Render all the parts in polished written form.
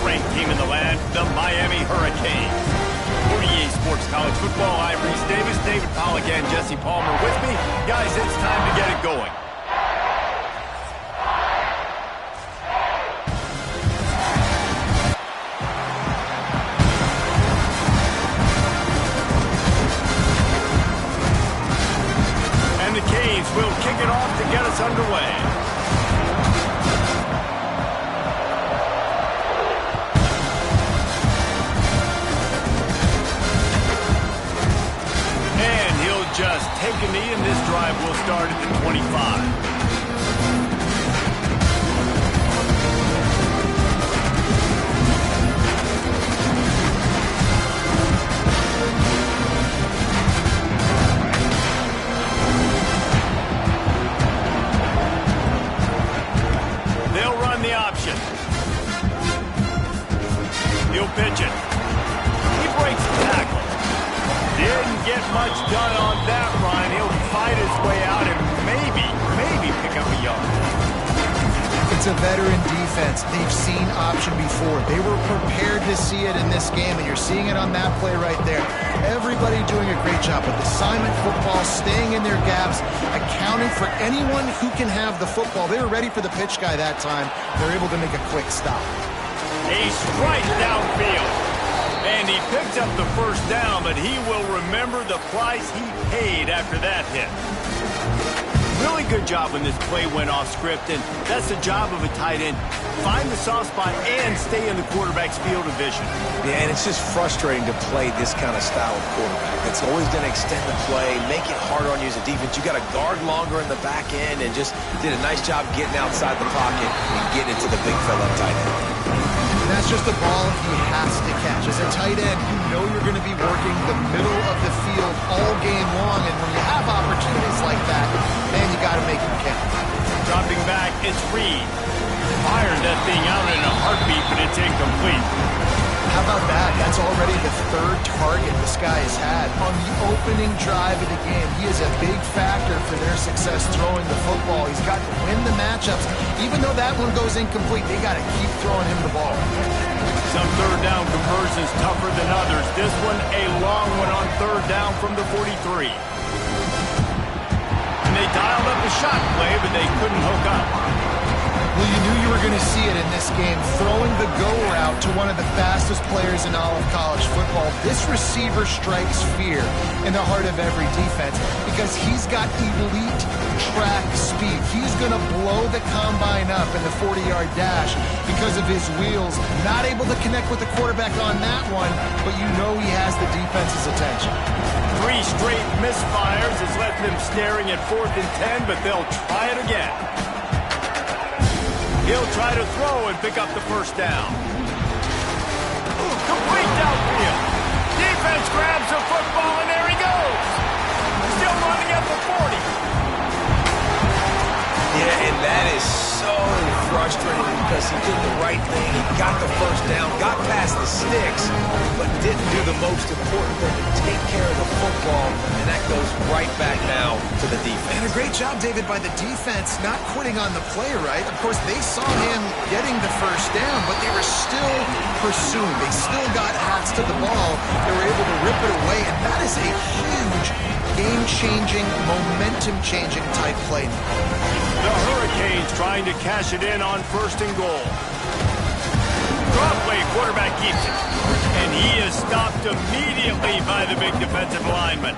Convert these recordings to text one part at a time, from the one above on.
ranked team in the land, the Miami Hurricanes. For EA Sports College Football, I'm Reese Davis, David Pollack, and Jesse Palmer with me. Guys, it's time to get it going. And the Canes will kick it off to get us underway. Just take a knee, and this drive will start at the 25. They'll run the option. He'll pitch it. He breaks the tackle. Didn't get much done on that run. He'll fight his way out and maybe pick up a yard. It's a veteran defense. They've seen option before. They were prepared to see it in this game, and you're seeing it on that play right there. Everybody doing a great job with assignment football, staying in their gaps, accounting for anyone who can have the football. They were ready for the pitch guy that time. They're able to make a quick stop. A strike downfield. And he picked up the first down, but he will remember the price he paid after that hit. Really good job when this play went off script, and that's the job of a tight end. Find the soft spot and stay in the quarterback's field of vision. Yeah, and it's just frustrating to play this kind of style of quarterback. It's always going to extend the play, make it harder on you as a defense. You got to guard longer in the back end, and just did a nice job getting outside the pocket and getting it to the big fella tight end. That's just a ball he has to catch. As a tight end, you know you're going to be working the middle of the field all game long, and when you have opportunities like that, man, you got to make them count. Dropping back, it's Reed. Fired that thing out in a heartbeat, but it's incomplete. How about that? That's already the third target this guy has had on the opening drive of the game. He is a big factor for their success throwing the football. He's got to win the matchups. Even though that one goes incomplete, they got to keep throwing him the ball. Some third down conversions tougher than others. This one a long one on third down from the 43. And they dialed up a shot play, but they couldn't hook up. Well, you knew you were going to see it in this game, throwing the go route to one of the fastest players in all of college football. This receiver strikes fear in the heart of every defense because he's got elite track speed. He's going to blow the combine up in the 40-yard dash because of his wheels. Not able to connect with the quarterback on that one, but you know he has the defense's attention. 3 straight misfires has left them staring at 4th and 10, but they'll try it again. He'll try to throw and pick up the first down. Complete downfield. Defense grabs the football, and there he goes. Still running at the 40. Yeah, and that is so frustrating because he did the right thing. He got the first down, got past the sticks, but didn't do the most important thing, to take care of the football, and that goes right back now to the defense. And a great job, David, by the defense not quitting on the play, right? Of course, they saw him getting the first down, but they were still pursuing. They still got hats to the ball. They were able to rip it away, and that is a huge game-changing, momentum-changing type play. The Hurricanes trying to cash it in on 1st and goal. Draw play, quarterback keeps it. And he is stopped immediately by the big defensive lineman.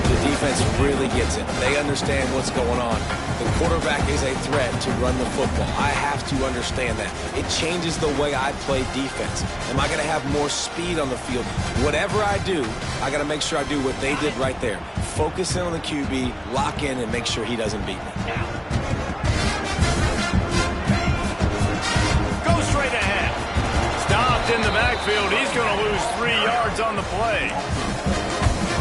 The defense really gets it. They understand what's going on. The quarterback is a threat to run the football. I have to understand that. It changes the way I play defense. Am I going to have more speed on the field? Whatever I do, I got to make sure I do what they did right there. Focus in on the QB, lock in, and make sure he doesn't beat me. Go straight ahead. Stopped in the backfield. He's going to lose 3 yards on the play.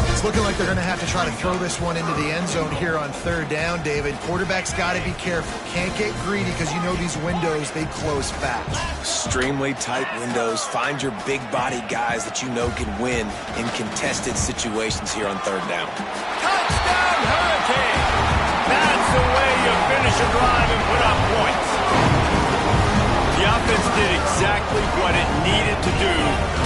It's looking like they're going to have to try to throw this one into the end zone here on 3rd down, David. Quarterback's got to be careful. Can't get greedy because you know these windows, they close fast. Extremely tight windows. Find your big body guys that you know can win in contested situations here on 3rd down. Touchdown, Hurricane! That's the way you finish a drive and put up points. The offense did exactly needed to do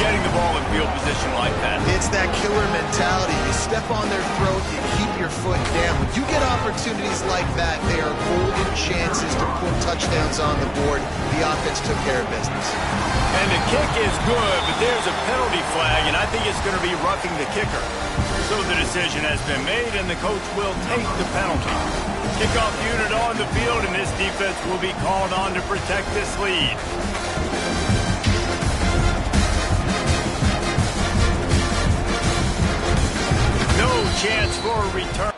getting the ball in field position like that. It's that killer mentality. You step on their throat, you keep your foot down. When you get opportunities like that, they are golden chances to put touchdowns on the board. The offense took care of business. And the kick is good, but there's a penalty flag, and I think it's going to be roughing the kicker. So the decision has been made, and the coach will take the penalty. Kickoff unit on the field, and this defense will be called on to protect this lead. No chance for a return.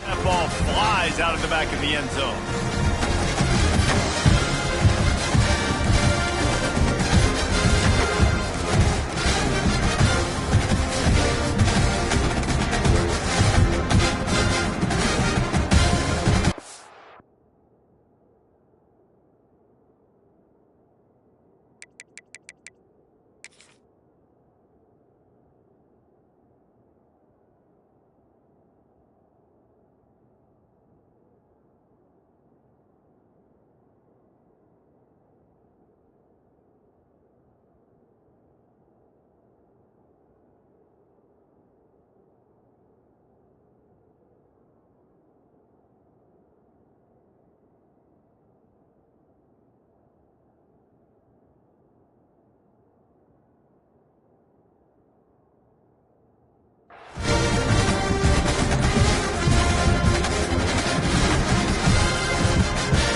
That ball flies out of the back of the end zone.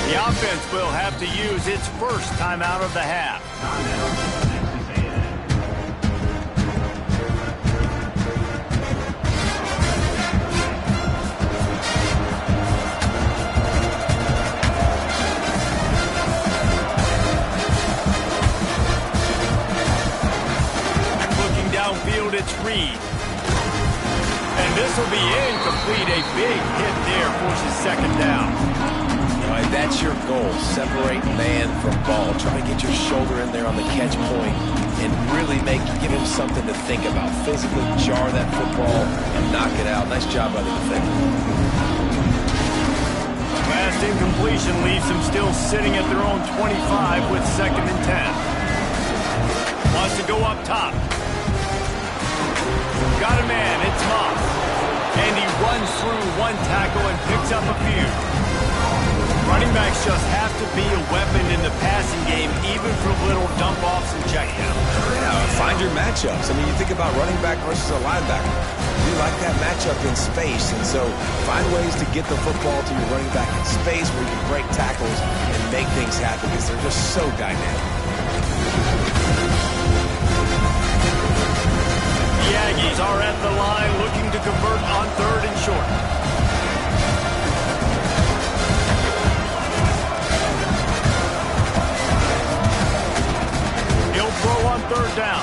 The offense will have to use its first timeout of the half. Looking downfield, it's Reed. And this will be incomplete. A big hit there forces second down. All right, that's your goal. Separate man from ball. Try to get your shoulder in there on the catch point and really give him something to think about. Physically jar that football and knock it out. Nice job by the defender. Last incompletion leaves them still sitting at their own 25 with 2nd and 10. Wants to go up top. Got a man. It's Moss. And he runs through one tackle and picks up a few. Running backs just have to be a weapon in the passing game, even for little dump-offs and checkdowns. Yeah, find your matchups. I mean, you think about running back versus a linebacker. You like that matchup in space, and so find ways to get the football to your running back in space where you can break tackles and make things happen because they're just so dynamic. The Aggies are at the line looking to convert on 3rd and short. Throw on 3rd down.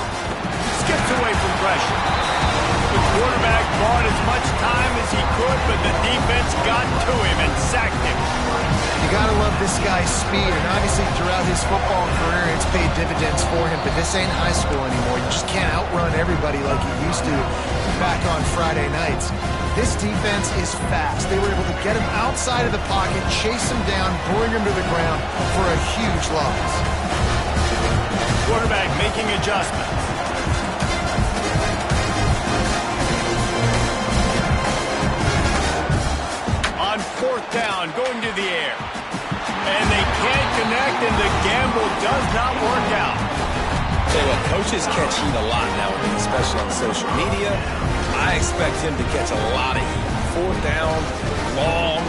Skips away from pressure. The quarterback bought as much time as he could, but the defense got to him and sacked him. You gotta love this guy's speed, and obviously throughout his football career, it's paid dividends for him, but this ain't high school anymore. You just can't outrun everybody like you used to back on Friday nights. This defense is fast. They were able to get him outside of the pocket, chase him down, bring him to the ground for a huge loss. Quarterback making adjustments. On fourth down, going to the air. And they can't connect, and the gamble does not work out. Tell you what, coaches catch heat a lot nowadays, especially on social media. I expect him to catch a lot of heat. Fourth down, long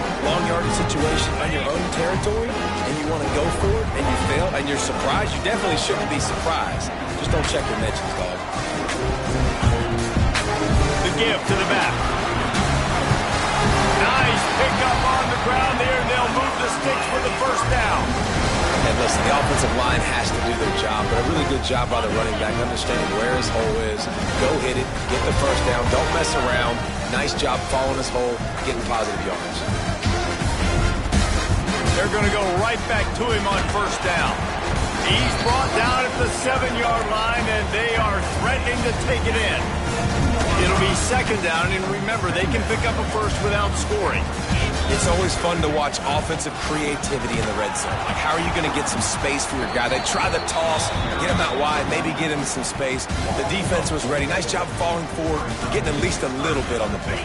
yardage situation on your own territory, and you want to go for it, and you fail, and you're surprised. You definitely shouldn't be surprised. Just don't check your mentions, dog. The give to the back. Nice pickup on the ground there. They'll move the sticks for the first down. And listen, the offensive line has to do their job, but a really good job by the running back, understanding where his hole is. Go hit it, get the first down, don't mess around. Nice job following his hole, getting positive yards. They're going to go right back to him on first down. He's brought down at the 7-yard line, and they are threatening to take it in. It'll be second down, and remember, they can pick up a first without scoring. It's always fun to watch offensive creativity in the red zone. Like, how are you going to get some space for your guy? They try the toss, get him out wide, maybe get him some space. The defense was ready. Nice job falling forward, getting at least a little bit on the pick.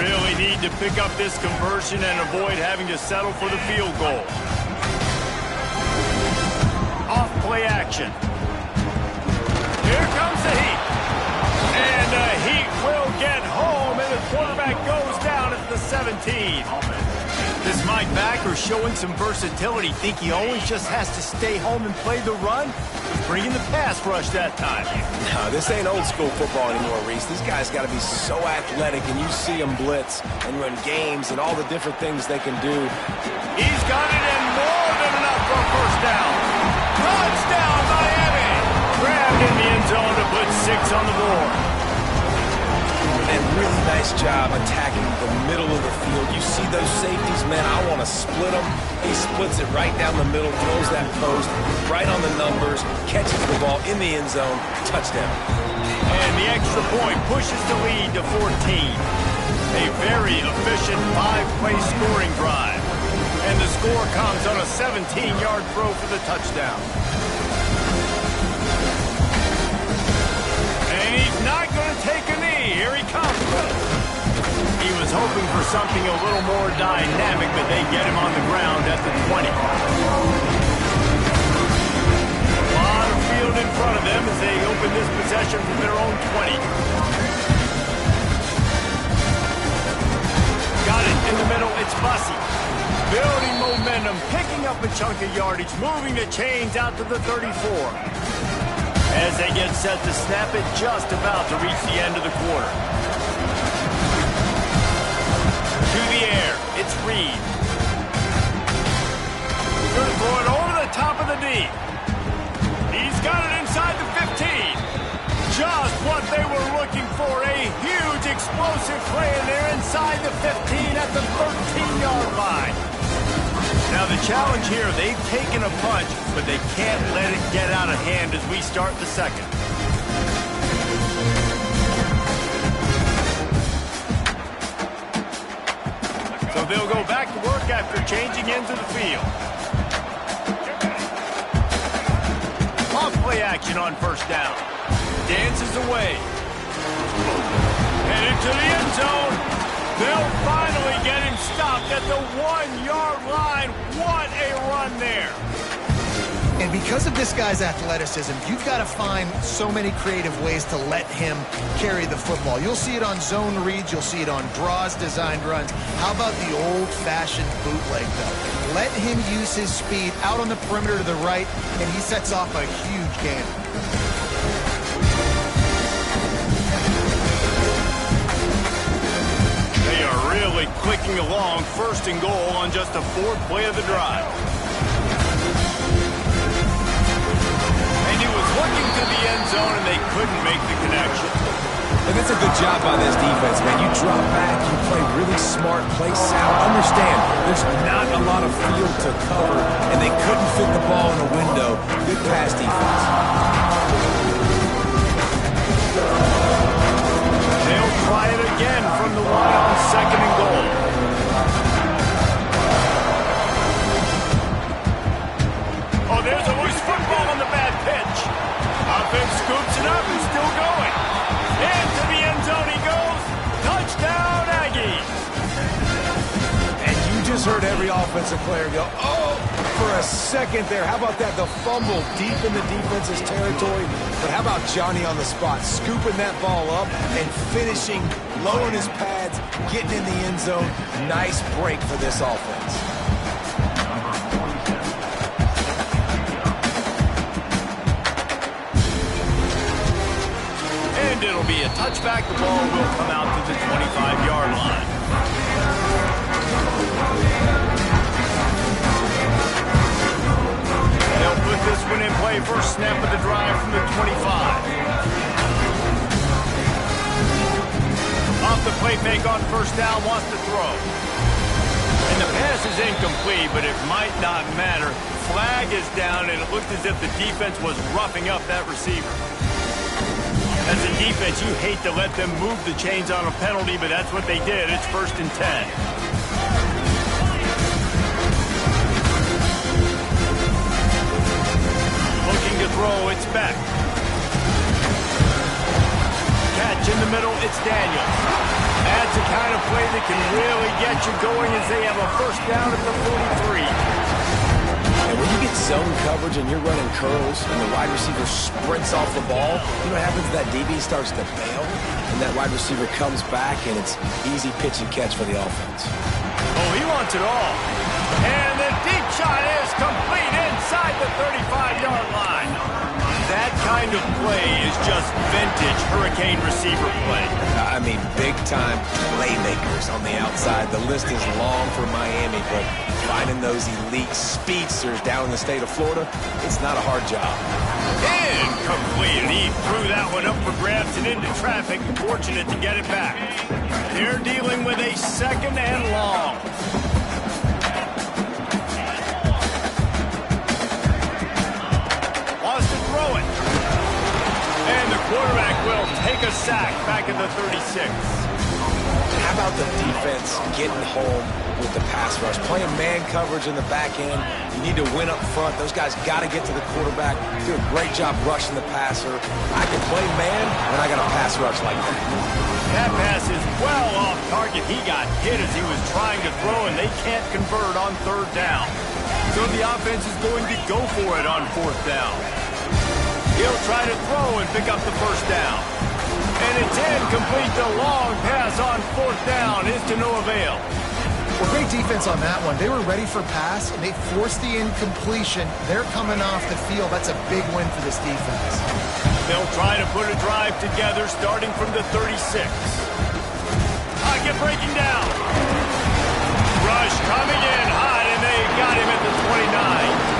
Really need to pick up this conversion and avoid having to settle for the field goal. Off play action. Here comes the heat. And the heat will get home, and the quarterback goes down at the 17. This Mike backer showing some versatility. Think he always just has to stay home and play the run? He's bringing the pass rush that time. No, this ain't old school football anymore, Reese. These guys got to be so athletic, and you see them blitz and run games and all the different things they can do. He's got it, and more than enough for a first down. Touchdown, Miami! Grabbed in the end zone to put 6 on the board. And really nice job attacking the middle of the field. You see those safeties, man, I want to split them. He splits it right down the middle, throws that post, right on the numbers, catches the ball in the end zone, touchdown. And the extra point pushes the lead to 14. A very efficient 5-play scoring drive. And the score comes on a 17-yard throw for the touchdown. And he's not going to take a knee. Here he comes. He was hoping for something a little more dynamic, but they get him on the ground at the 20. A lot of field in front of them as they open this possession from their own 20. Got it in the middle. It's Bussey. Building momentum, picking up a chunk of yardage, moving the chains out to the 34. As they get set to snap it, just about to reach the end of the quarter. To the air, it's Reed. Going to throw it over the top of the D. He's got it inside the 15. Just what they were looking for, a huge explosive play, and they're inside the 15 at the 13-yard line. Now the challenge here, they've taken a punch, but they can't let it get out of hand as we start the second. So they'll go back to work after changing into the field. Off play action on first down. Dances away. And into the end zone. They'll finally get him stopped at the 1-yard line. What a run there. And because of this guy's athleticism, you've got to find so many creative ways to let him carry the football. You'll see it on zone reads. You'll see it on draws, designed runs. How about the old-fashioned bootleg, though? Let him use his speed out on the perimeter to the right, and he sets off a huge gain. Really clicking along, first and goal on just the 4th play of the drive. And he was looking to the end zone, and they couldn't make the connection. And that's a good job by this defense, man. You drop back, you play really smart, play sound. Understand, there's not a lot of field to cover, and they couldn't fit the ball in the window. Good pass defense. They'll try it again from the line on 2nd and goal. Oh, there's a loose football on the bad pitch. Offense scoops it up and still going. Into the end zone he goes. Touchdown, Aggies. And you just heard every offensive player go, oh, for a second there. How about that? The fumble deep in the defense's territory. But how about Johnny on the spot, scooping that ball up and finishing, lowering his pads, getting in the end zone. Nice break for this offense. It'll be a touchback. The ball will come out to the 25-yard line. They'll put this one in play. First snap of the drive from the 25. Off the play fake on first down, wants to throw. And the pass is incomplete, but it might not matter. Flag is down, and it looked as if the defense was roughing up that receiver. As a defense, you hate to let them move the chains on a penalty, but that's what they did. It's 1st and 10. Looking to throw, it's Beck. Catch in the middle, it's Daniels. That's the kind of play that can really get you going as they have a first down at the 43. And when you get zone coverage and you're running curls and the wide receiver sprints off the ball, you know what happens? That DB starts to bail, and that wide receiver comes back, and it's easy pitch and catch for the offense. Oh, he wants it all. And the deep shot is complete inside the 35-yard line. That kind of play is just vintage Hurricane receiver play. I mean, big-time playmakers on the outside. The list is long for Miami, but finding those elite speedsters down in the state of Florida, it's not a hard job. Incomplete. He threw that one up for grabs and into traffic. Fortunate to get it back. They're dealing with a 2nd and long. Wants to throw it. And the quarterback will take a sack back at the 36. How about the defense getting home with the pass rush? Playing man coverage in the back end. You need to win up front. Those guys got to get to the quarterback. Do a great job rushing the passer. I can play man when I got a pass rush like that. That pass is well off target. He got hit as he was trying to throw, and they can't convert on 3rd down. So the offense is going to go for it on 4th down. He'll try to throw and pick up the first down. And it's incomplete. The long pass on 4th down is to no avail. Well, great defense on that one. They were ready for pass, and they forced the incompletion. They're coming off the field. That's a big win for this defense. They'll try to put a drive together starting from the 36. Pocket breaking down. Rush coming in hot, and they got him at the 29.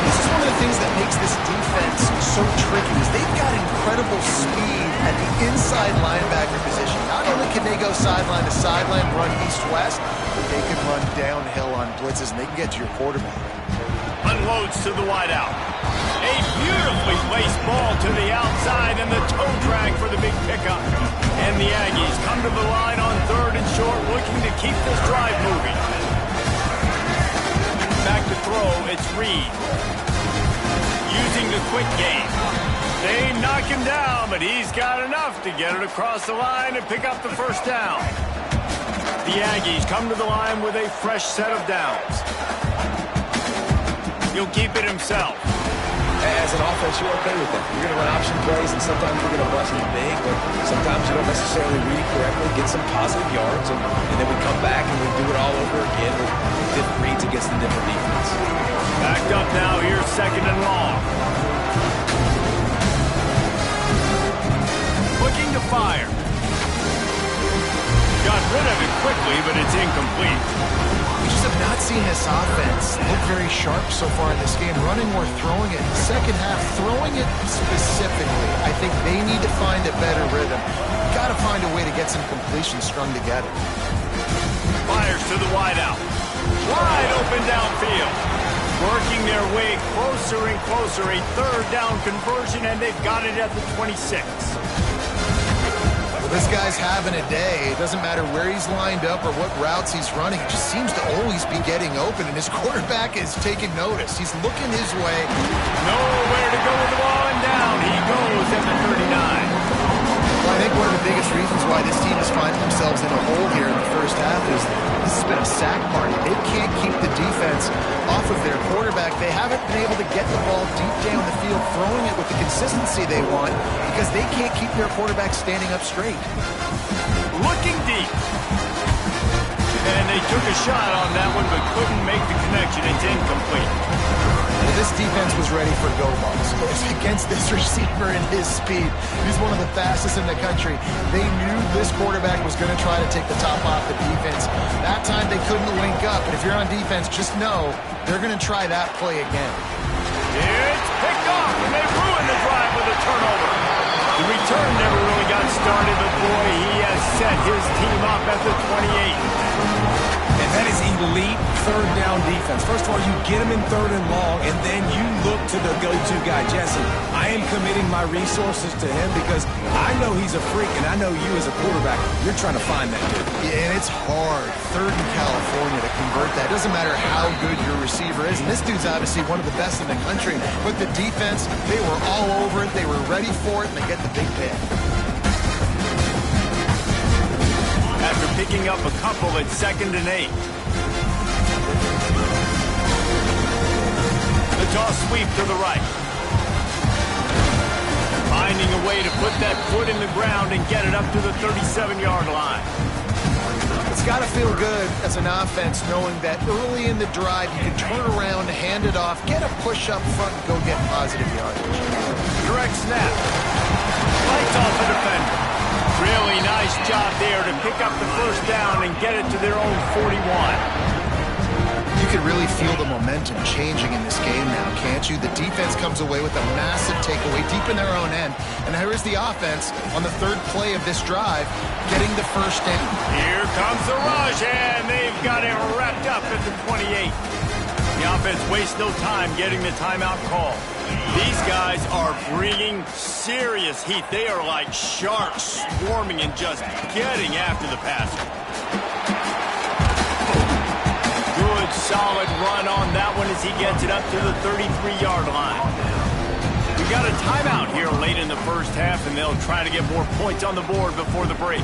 This is one of the things that makes this defense so tricky is they've got incredible speed at the inside linebacker position. Not only can they go sideline to sideline, run east-west, but they can run downhill on blitzes, and they can get to your quarterback. Unloads to the wideout. A beautifully placed ball to the outside, and the toe drag for the big pickup. And the Aggies come to the line on 3rd and short, looking to keep this drive moving. Back to throw, it's Reed. Using the quick game. They knock him down, but he's got enough to get it across the line and pick up the first down. The Aggies come to the line with a fresh set of downs. He'll keep it himself. As an offense, you're okay with that. You're going to run option plays, and sometimes you're going to bust it big, but sometimes you don't necessarily read it correctly, get some positive yards, and then we come back and we do it all over again with different reads against the different defense. Backed up now, here's 2nd and long. Looking to fire. Got rid of it quickly, but it's incomplete. We just have not seen this offense look very sharp so far in this game, running or throwing it. Second half, throwing it specifically. I think they need to find a better rhythm. Got to find a way to get some completions strung together. Fires to the wideout. Wide open downfield. Working their way closer and closer. A third down conversion, and they've got it at the 26. Well, this guy's having a day. It doesn't matter where he's lined up or what routes he's running. He just seems to always be getting open, and his quarterback is taking notice. He's looking his way. Nowhere to go with the ball, and down he goes at the 39. Well, I think one of the biggest reasons why this team is finding themselves in a hole here in the first half is this has been a sack party. They can't keep the defense off of their quarterback. They haven't been able to get the ball deep down the field, throwing it with the consistency they want because they can't keep their quarterback standing up straight. Looking deep. And they took a shot on that one but couldn't make the connection. It's incomplete. Well, this defense was ready for go balls. Against this receiver and his speed. He's one of the fastest in the country. They knew this quarterback was going to try to take the top off the defense. That time they couldn't link up, but if you're on defense, just know they're going to try that play again. It's picked off, and they ruined the drive with a turnover. The return never really got started, but boy, he has set his team up at the 28. And that is elite third down defense. First of all, you get him in third and long, and then you look to the go-to guy, Jesse. I am committing my resources to him because I know he's a freak, and I know you as a quarterback, you're trying to find that dude. Yeah, and it's hard, third in California, to convert that. It doesn't matter how good your receiver is, and this dude's obviously one of the best in the country, but the defense, they were all over it, they were ready for it, and they get the big pick. After picking up a couple at 2nd and 8. The toss sweep to the right. Finding a way to put that foot in the ground and get it up to the 37-yard line. It's got to feel good as an offense knowing that early in the drive you can turn around, hand it off, get a push up front, and go get positive yardage. Direct snap. Lights off the defender. Really nice job there to pick up the first down and get it to their own 41. You can really feel the momentum changing in this game now, can't you? The defense comes away with a massive takeaway deep in their own end. And here's the offense on the third play of this drive, getting the first down. Here comes the rush, and they've got it wrapped up at the 28. The offense wastes no time getting the timeout call. These guys are bringing serious heat. They are like sharks swarming and just getting after the passer. Good, solid run on that one as he gets it up to the 33-yard line. We've got a timeout here late in the first half, and they'll try to get more points on the board before the break.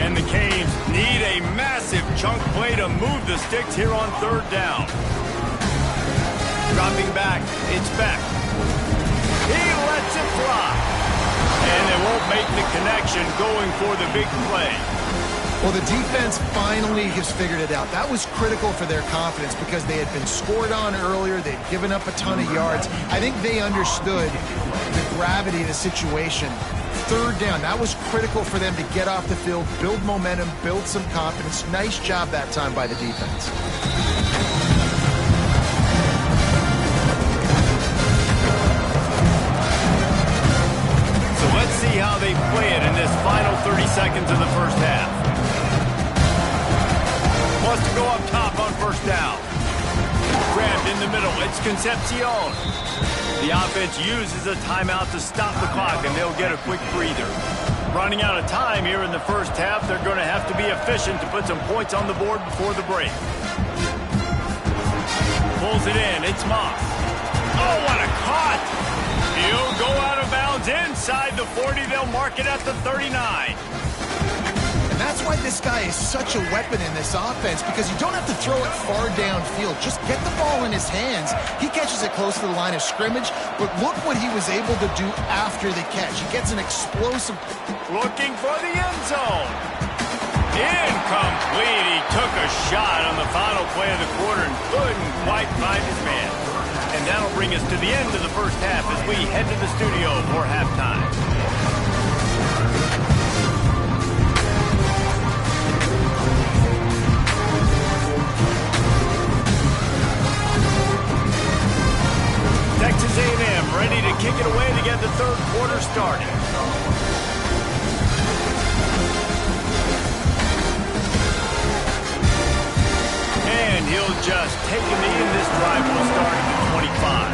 And the Canes need a massive chunk play to move the sticks here on third down. Dropping back, it's Beck. He lets it fly. And they won't make the connection going for the big play. Well, the defense finally has figured it out. That was critical for their confidence because they had been scored on earlier. They'd given up a ton of yards. I think they understood the gravity of the situation. Third down, that was critical for them to get off the field, build momentum, build some confidence. Nice job that time by the defense. So let's see how they play it in this final 30 seconds of the first half. Wants to go up top on first down. Grabbed in the middle. It's Concepcion. The offense uses a timeout to stop the clock, and they'll get a quick breather. Running out of time here in the first half, they're going to have to be efficient to put some points on the board before the break. Pulls it in. It's Moss. Oh, what a caught! He'll go out of bounds inside the 40. They'll mark it at the 39. And that's why this guy is such a weapon in this offense, because you don't have to throw it far downfield. Just get the ball in his hands. He catches it close to the line of scrimmage, but look what he was able to do after the catch. He gets an explosive... Looking for the end zone. Incomplete. He took a shot on the final play of the quarter and couldn't quite find his man. And that'll bring us to the end of the first half as we head to the studio for halftime. take a knee, and this drive will start at the 25.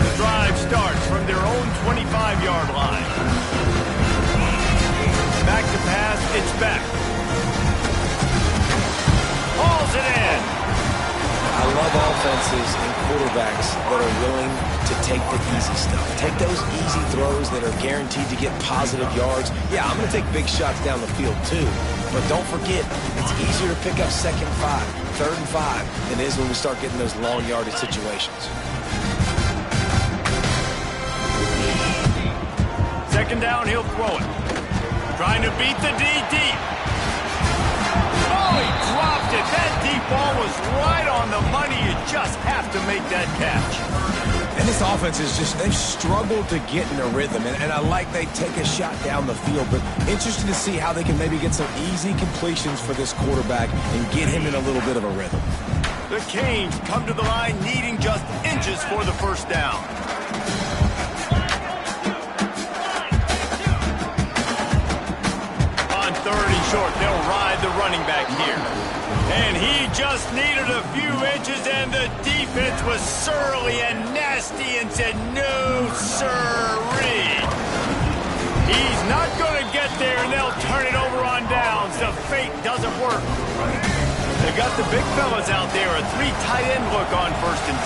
The drive starts from their own 25-yard line. Back to pass, it's back. Hauls it in. I love offenses and quarterbacks that are willing to take the easy stuff. Take those easy throws that are guaranteed to get positive yards. Yeah, I'm going to take big shots down the field too. But don't forget, it's easier to pick up 2nd and 5, 3rd and 5 than it is when we start getting those long yardage situations. 2nd down, he'll throw it. Trying to beat the D deep. Oh, he dropped it. That deep ball was right on the money. You just have to make that catch. And this offense is just, they've struggled to get in a rhythm. And I like they take a shot down the field, but interesting to see how they can maybe get some easy completions for this quarterback and get him in a little bit of a rhythm. The Canes come to the line needing just inches for the 1st down. On 3rd and short, they'll ride the running back here. And he just needed a few inches, and the defense was surly and nasty and said, no, sirree. He's not going to get there, and they'll turn it over on downs. The fake doesn't work. They got the big fellas out there, a 3 tight end look on 1st and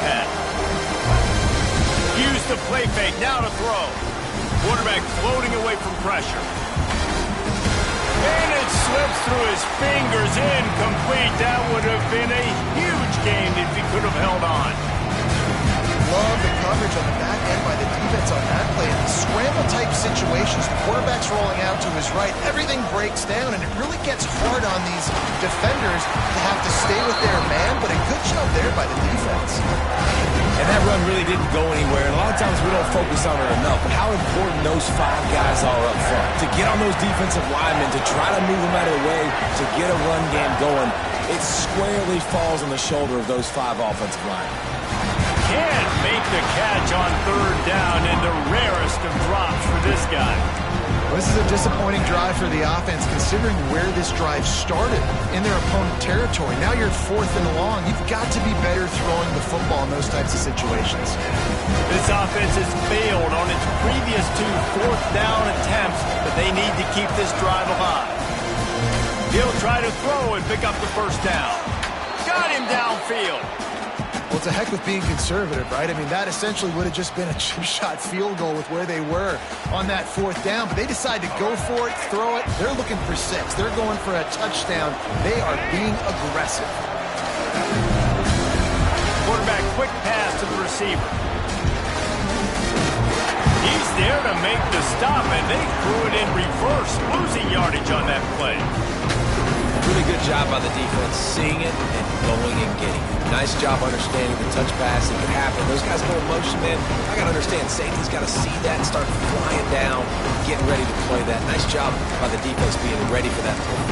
10. Use the play fake, now to throw. Quarterback floating away from pressure. And it slips through his fingers, incomplete. That would have been a huge game if he could have held on. Love the coverage on the back end by the defense on that play. In these scramble-type situations, the quarterback's rolling out to his right. Everything breaks down, and it really gets hard on these defenders to have to stay with their man, but a good job there by the defense. And that run really didn't go anywhere. And a lot of times we don't focus on it enough. But how important those 5 guys are up front. To get on those defensive linemen, to try to move them out of the way, to get a run game going, it squarely falls on the shoulder of those 5 offensive linemen. Can't make the catch on 3rd down, and the rarest of drops for this guy. This is a disappointing drive for the offense, considering where this drive started in their opponent territory. Now you're 4th and long. You've got to be better throwing the football in those types of situations. This offense has failed on its previous 2 4th down attempts, but they need to keep this drive alive. He'll try to throw and pick up the 1st down. Got him downfield. Well, it's a heck with being conservative, right? I mean, that essentially would have just been a chip shot field goal with where they were on that 4th down. But they decide to go for it, throw it. They're looking for 6. They're going for a touchdown. They are being aggressive. Quarterback quick pass to the receiver. He's there to make the stop, and they threw it in reverse, losing yardage on that play. Really good job by the defense, seeing it and going and getting it. Nice job understanding the touch pass. It could happen. Those guys go in motion, man. I got to understand, safety's got to see that and start flying down, getting ready to play that. Nice job by the defense being ready for that play.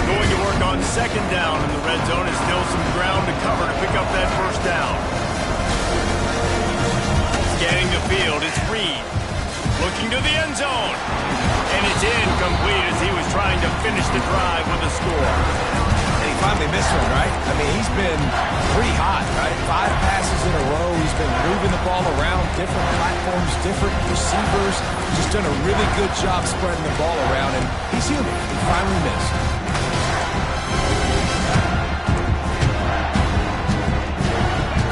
Going to work on 2nd down in the red zone. Is still some ground to cover to pick up that 1st down. Scanning the field, it's Reed. Looking to the end zone. And it's incomplete as he was trying to finish the drive with a score. And he finally missed one, right? I mean, he's been pretty hot, right? 5 passes in a row. He's been moving the ball around, different platforms, different receivers. Just done a really good job spreading the ball around, and he's human. He finally missed.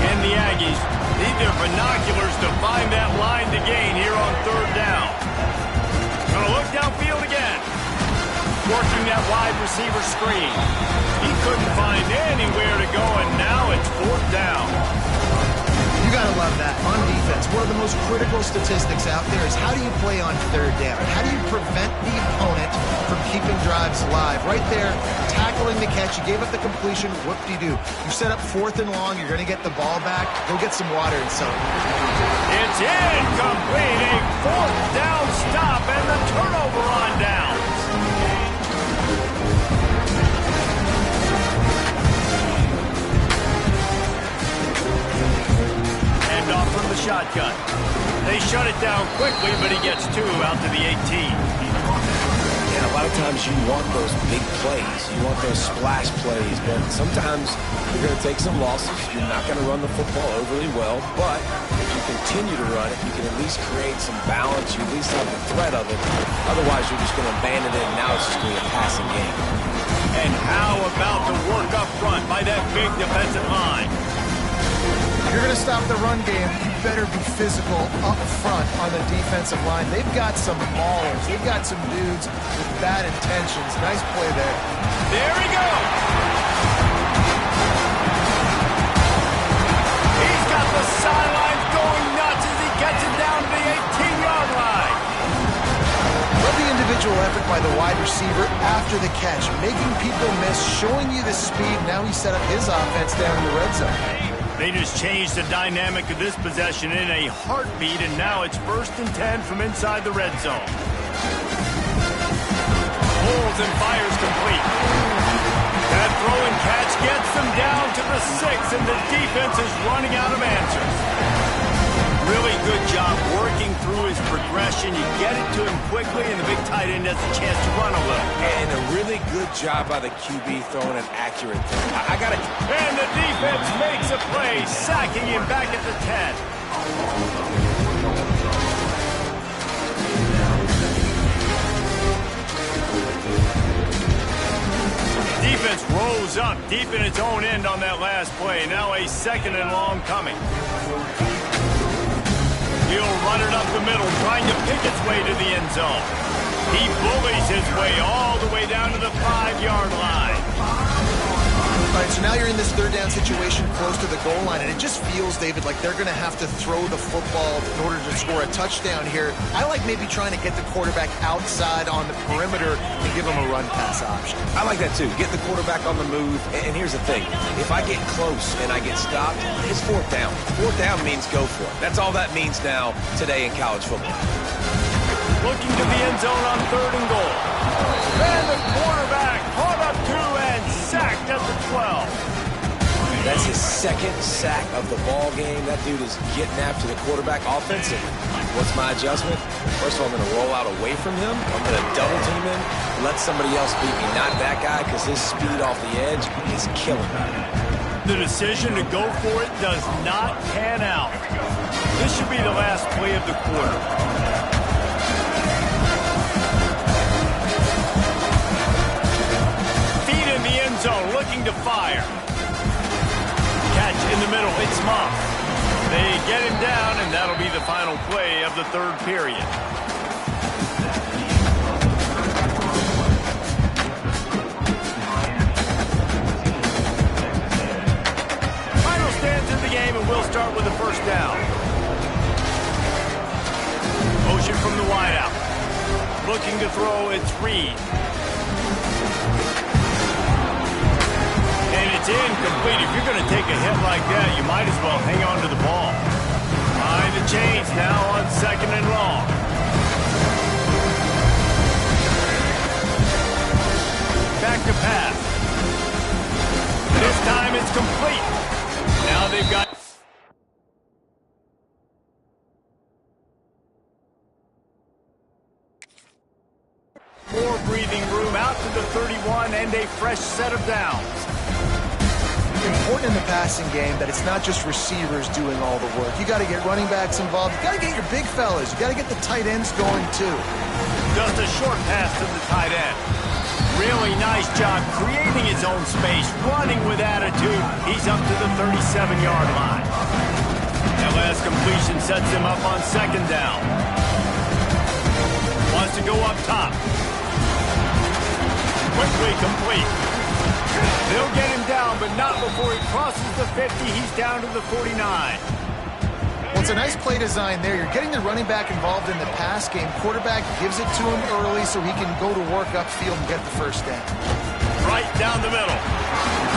And the Aggies need their binoculars to find that line to gain here on 3rd down. Gonna look downfield again. Working that wide receiver screen. He couldn't find anywhere to go, and now it's 4th down. You gotta love that. On defense, one of the most critical statistics out there is how do you play on 3rd down? How do you prevent the opponent from keeping drives alive? Right there, tackling the catch. You gave up the completion. Whoop-de-doo. You set up 4th and long. You're gonna get the ball back. Go get some water and soda. It's incomplete. A 4th down stop and the turnover on downs. And off from the shotgun. They shut it down quickly, but he gets 2 out to the 18. And a lot of times you want those big plays. You want those splash plays. But sometimes you're going to take some losses. You're not going to run the football overly well. But if you continue to run it, you can at least create some balance. You at least have the threat of it. Otherwise, you're just going to abandon it, and now it's just going to be a passing game. And how about the work up front by that big defensive line? If you're going to stop the run game, you better be physical up front on the defensive line. They've got some maulers. They've got some dudes with bad intentions. Nice play there. There he goes. He's got the sidelines going nuts as he gets it down to the 18-yard line. Love the individual effort by the wide receiver after the catch, making people miss, showing you the speed. Now he set up his offense down in the red zone. They just changed the dynamic of this possession in a heartbeat, and now it's 1st and 10 from inside the red zone. Holds and fires complete. That throw and catch gets them down to the 6, and the defense is running out of answers. Really good job working through his progression. You get it to him quickly, and the big tight end has a chance to run a little. And a really good job by the QB throwing an accurate throw. I got it. And the defense makes a play, sacking him back at the 10. Defense rose up deep in its own end on that last play. Now a 2nd and long coming. He'll run it up the middle, trying to pick its way to the end zone. He bullies his way all the way down to the 5-yard line. All right, so now you're in this 3rd down situation close to the goal line, and it just feels, David, like they're going to have to throw the football in order to score a touchdown here. I like maybe trying to get the quarterback outside on the perimeter and give him a run-pass option. I like that, too. Get the quarterback on the move. And here's the thing. If I get close and I get stopped, it's 4th down. 4th down means go for it. That's all that means now today in college football. Looking to the end zone on 3rd and goal. And the quarterback caught up to and sacked at the 12. That's his 2nd sack of the ball game. That dude is getting after the quarterback offensive. What's my adjustment? First of all, I'm going to roll out away from him. I'm going to double team him, let somebody else beat me, not that guy, because his speed off the edge is killing me. The decision to go for it does not pan out. This should be the last play of the quarter. Zone looking to fire. Catch in the middle. It's Moss. They get him down, and that'll be the final play of the 3rd period. Final stands in the game, and we'll start with the 1st down. Motion from the wideout. Looking to throw, it's Reed. And it's incomplete. If you're going to take a hit like that, you might as well hang on to the ball. Behind the chains now on 2nd and long. Back to pass. This time it's complete. Now they've got... more breathing room out to the 31 and a fresh set of downs. Important in the passing game that it's not just receivers doing all the work. You got to get running backs involved. You got to get your big fellas. You got to get the tight ends going too. Just a short pass to the tight end. Really nice job creating his own space, running with attitude. He's up to the 37-yard line. That last completion sets him up on 2nd down. Wants to go up top. Quickly complete. They'll get him down, but not before he crosses the 50. He's down to the 49. Well, it's a nice play design there. You're getting the running back involved in the pass game. Quarterback gives it to him early so he can go to work upfield and get the 1st down. Right down the middle.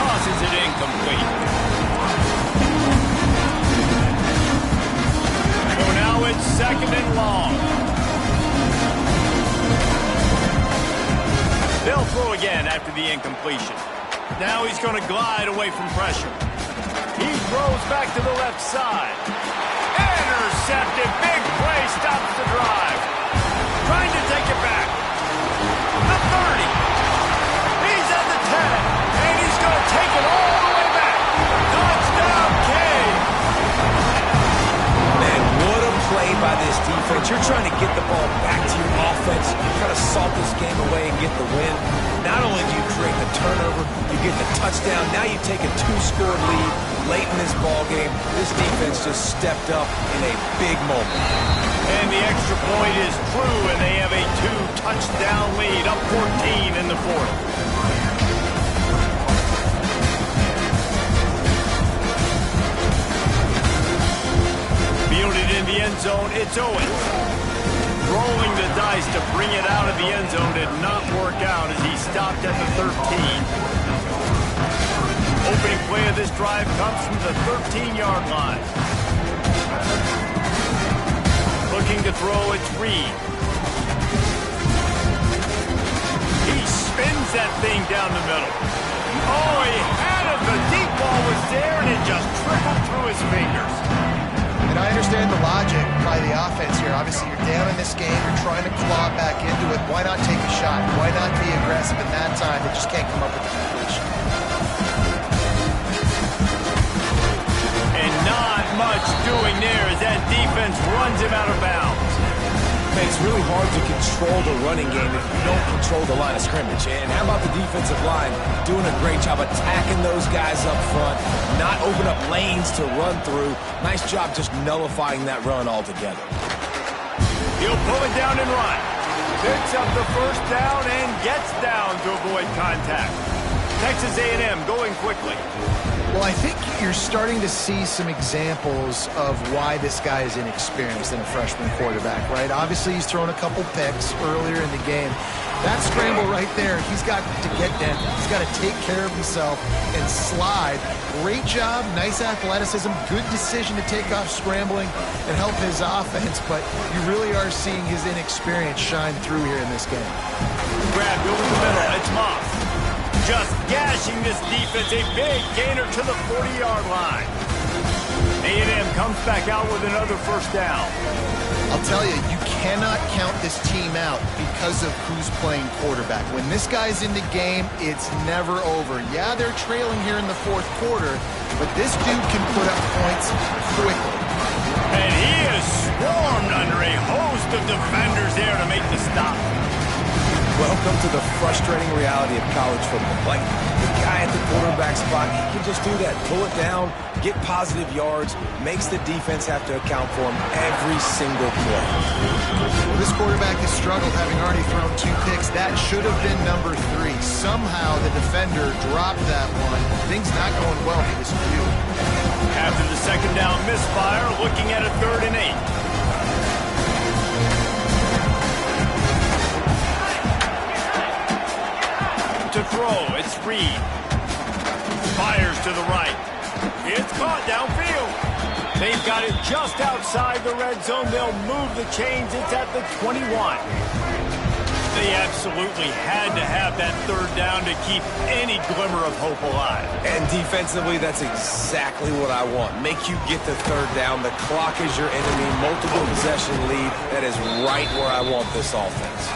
Tosses it incomplete. So now it's 2nd and long. They'll throw again after the incompletion. Now he's going to glide away from pressure. He throws back to the left side. Intercepted. Big play stops the drive. Trying to take it back. defense, you're trying to get the ball back to your offense, try to salt this game away and get the win. Not only do you create the turnover, you get the touchdown. Now you take a 2-score lead late in this ball game. This defense just stepped up in a big moment. And the extra point is true, and they have a 2-touchdown lead, up 14 in the fourth. Fielded in the end zone, it's Owens. Rolling the dice to bring it out of the end zone did not work out as he stopped at the 13. Opening play of this drive comes from the 13-yard line. Looking to throw, it's Reed. He spins that thing down the middle. Oh, he had it. The deep ball was there, and it just trickled through his fingers. And I understand the logic by the offense here. Obviously, you're down in this game. You're trying to claw back into it. Why not take a shot? Why not be aggressive in that time? They just can't come up with the completion. And not much doing there as that defense runs him out of bounds. It's really hard to control the running game if you don't control the line of scrimmage. And how about the defensive line doing a great job attacking those guys up front, not open up lanes to run through. Nice job just nullifying that run altogether. He'll pull it down and run. Picks up the first down and gets down to avoid contact. Texas A&M going quickly. Well, I think you're starting to see some examples of why this guy is inexperienced in a freshman quarterback, right? Obviously, he's thrown a couple picks earlier in the game. That scramble right there, he's got to get down. He's got to take care of himself and slide. Great job, nice athleticism, good decision to take off scrambling and help his offense, but you really are seeing his inexperience shine through here in this game. Grabbed over the middle, it's Moss. Just gashing this defense, a big gainer to the 40-yard line. A&M comes back out with another first down. I'll tell you, you cannot count this team out because of who's playing quarterback. When this guy's in the game, it's never over. Yeah, they're trailing here in the fourth quarter, but this dude can put up points quickly. And he is swarmed under a host of defenders there to make the stop. Welcome to the frustrating reality of college football. Like, the guy at the quarterback spot, he can just do that. Pull it down, get positive yards, makes the defense have to account for him every single play. Well, this quarterback has struggled, having already thrown 2 picks. That should have been number 3. Somehow the defender dropped that one. Things not going well for this view. After the second down misfire, looking at a 3rd and 8. To throw, it's Reed. Fires to the right. It's caught downfield. They've got it just outside the red zone. They'll move the chains. It's at the 21. They absolutely had to have that 3rd down to keep any glimmer of hope alive. And defensively, that's exactly what I want. Make you get the 3rd down. The clock is your enemy. Multiple possession lead. That is right where I want this offense.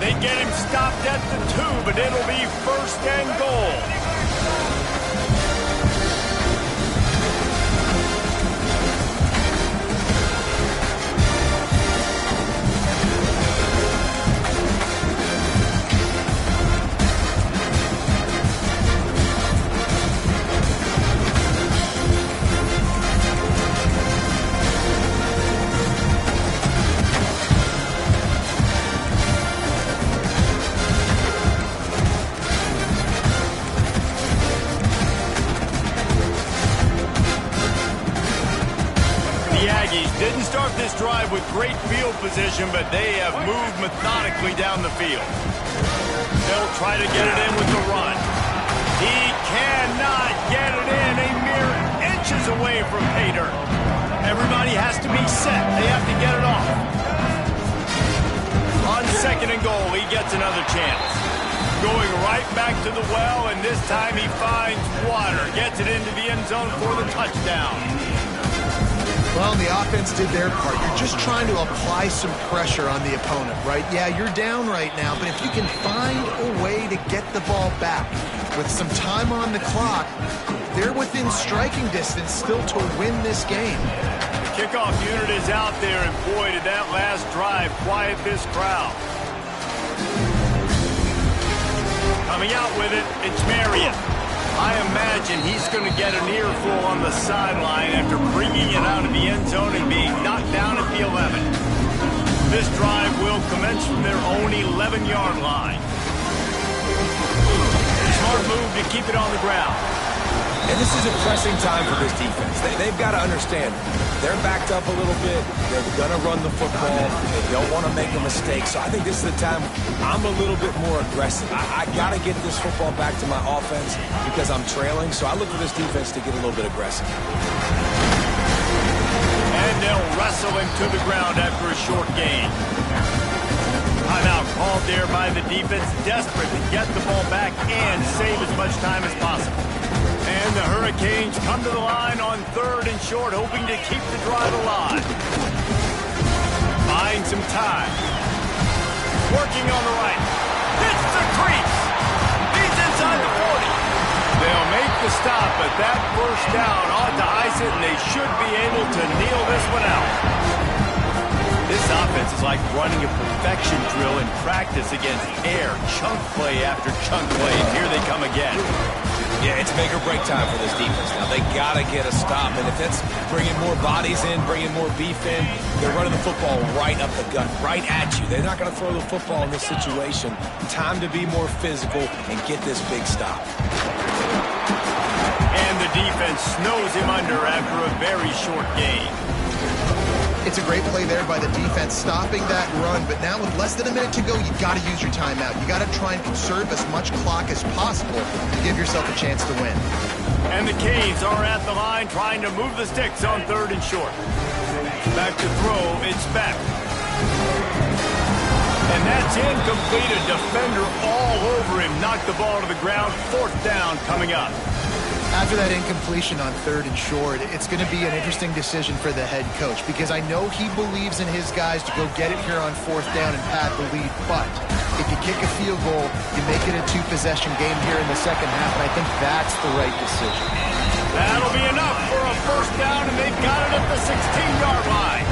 They get him stopped at the 2, but it'll be 1st and goal. Didn't start this drive with great field position, but they have moved methodically down the field. They'll try to get it in with the run. He cannot get it in, a mere inches away from pay dirt. Everybody has to be set. They have to get it off. On 2nd and goal, he gets another chance. Going right back to the well, and this time he finds water. Gets it into the end zone for the touchdown. Well, the offense did their part. You're just trying to apply some pressure on the opponent, right? Yeah, you're down right now, but if you can find a way to get the ball back with some time on the clock, they're within striking distance still to win this game. Kickoff unit is out there, and boy, did that last drive quiet this crowd. Coming out with it, it's Marion. I imagine he's going to get an earful on the sideline after bringing it out of the end zone and being knocked down at the 11. This drive will commence from their own 11-yard line. Smart move to keep it on the ground. And this is a pressing time for this defense. They've got to understand, they're backed up a little bit. They're going to run the football. They don't want to make a mistake. So I think this is the time I'm a little bit more aggressive. I got to get this football back to my offense because I'm trailing. So I look for this defense to get a little bit aggressive. And they'll wrestle him to the ground after a short gain. Timeout called there by the defense, desperate to get the ball back and save as much time as possible. And the Hurricanes come to the line on 3rd and short, hoping to keep the drive alive. Buying some time. Working on the right. Hits the crease. He's inside the 40. They'll make the stop, but that first down ought to ice it, and they should be able to kneel this one out. This offense is like running a perfection drill in practice against air. Chunk play after chunk play, and here they come again. Yeah, it's make or break time for this defense. Now, they got to get a stop, and if that's bringing more bodies in, bringing more beef in, they're running the football right up the gut, right at you. They're not going to throw the football in this situation. Time to be more physical and get this big stop. And the defense snows him under after a very short gain. It's a great play there by the defense, stopping that run. But now with less than a minute to go, you've got to use your timeout. You got to try and conserve as much clock as possible to give yourself a chance to win. And the Canes are at the line trying to move the sticks on 3rd and short. Back to throw, it's Beck. And that's incomplete. A defender all over him. Knocked the ball to the ground. 4th down coming up. After that incompletion on 3rd and short, it's going to be an interesting decision for the head coach because I know he believes in his guys to go get it here on 4th down and pad the lead. But if you kick a field goal, you make it a 2-possession game here in the second half, and I think that's the right decision. That'll be enough for a 1st down, and they've got it at the 16-yard line.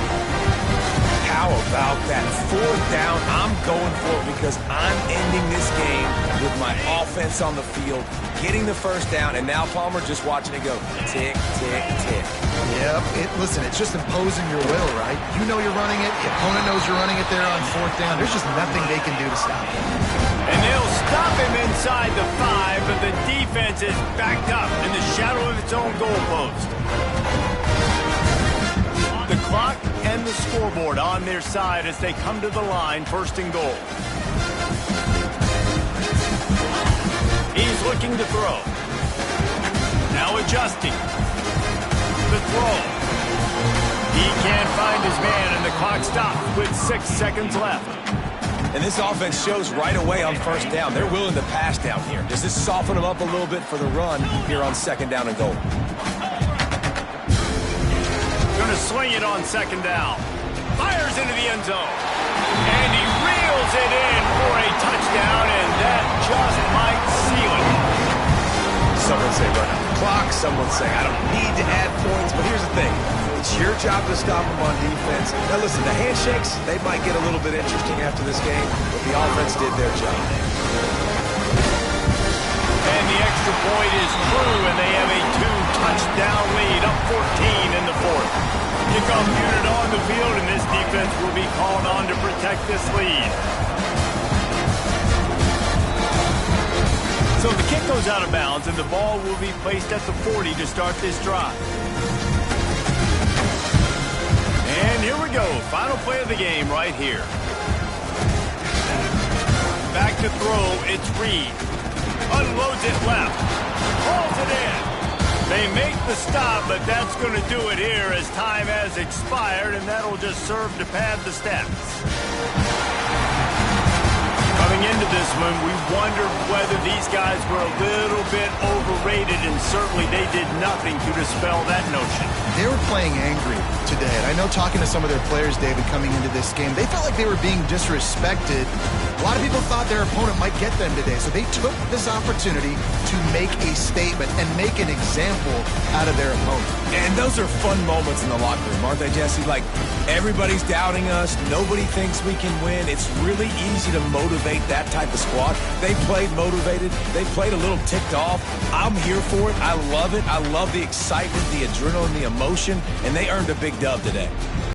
How about that 4th down? I'm going for it because I'm ending this game with my offense on the field, getting the 1st down, and now Palmer just watching it go tick, tick, tick. Yep. Listen, it's just imposing your will, right? You know you're running it. The opponent knows you're running it there on 4th down. There's just nothing they can do to stop it. And they'll stop him inside the 5, but the defense is backed up in the shadow of its own goalpost. The clock and the scoreboard on their side as they come to the line, 1st and goal. He's looking to throw. Now adjusting. The throw. He can't find his man, and the clock stops with 6 seconds left. And this offense shows right away on 1st down. They're willing to pass down here. Does this soften them up a little bit for the run here on 2nd down and goal? Going to swing it on 2nd down. Fires into the end zone. And he reels it in for a touchdown, and that just might seal it. Some would say run out the clock. Some would say I don't need to add points. But here's the thing. It's your job to stop them on defense. Now listen, the handshakes, they might get a little bit interesting after this game, but the offense did their job. And the extra point is through, and they have a 2-touchdown lead, up 14 in the 4th. Kickoff unit on the field, and this defense will be called on to protect this lead. So the kick goes out of bounds, and the ball will be placed at the 40 to start this drive. And here we go, final play of the game right here. Back to throw, it's Reed. Unloads it left. Hauls it in. They make the stop, but that's going to do it here as time has expired, and that'll just serve to pad the stats. Coming Coming into this one, we wondered whether these guys were a little bit overrated, and certainly they did nothing to dispel that notion. They were playing angry today, and I know talking to some of their players, David, coming into this game, they felt like they were being disrespected. A lot of people thought their opponent might get them today, so they took this opportunity to make a statement and make an example out of their opponent. And those are fun moments in the locker room, aren't they, Jesse? Like, everybody's doubting us. Nobody thinks we can win. It's really easy to motivate that type of squad. They played motivated. They played a little ticked off. I'm here for it. I love it. I love the excitement, the adrenaline, the emotion, and they earned a big dub today.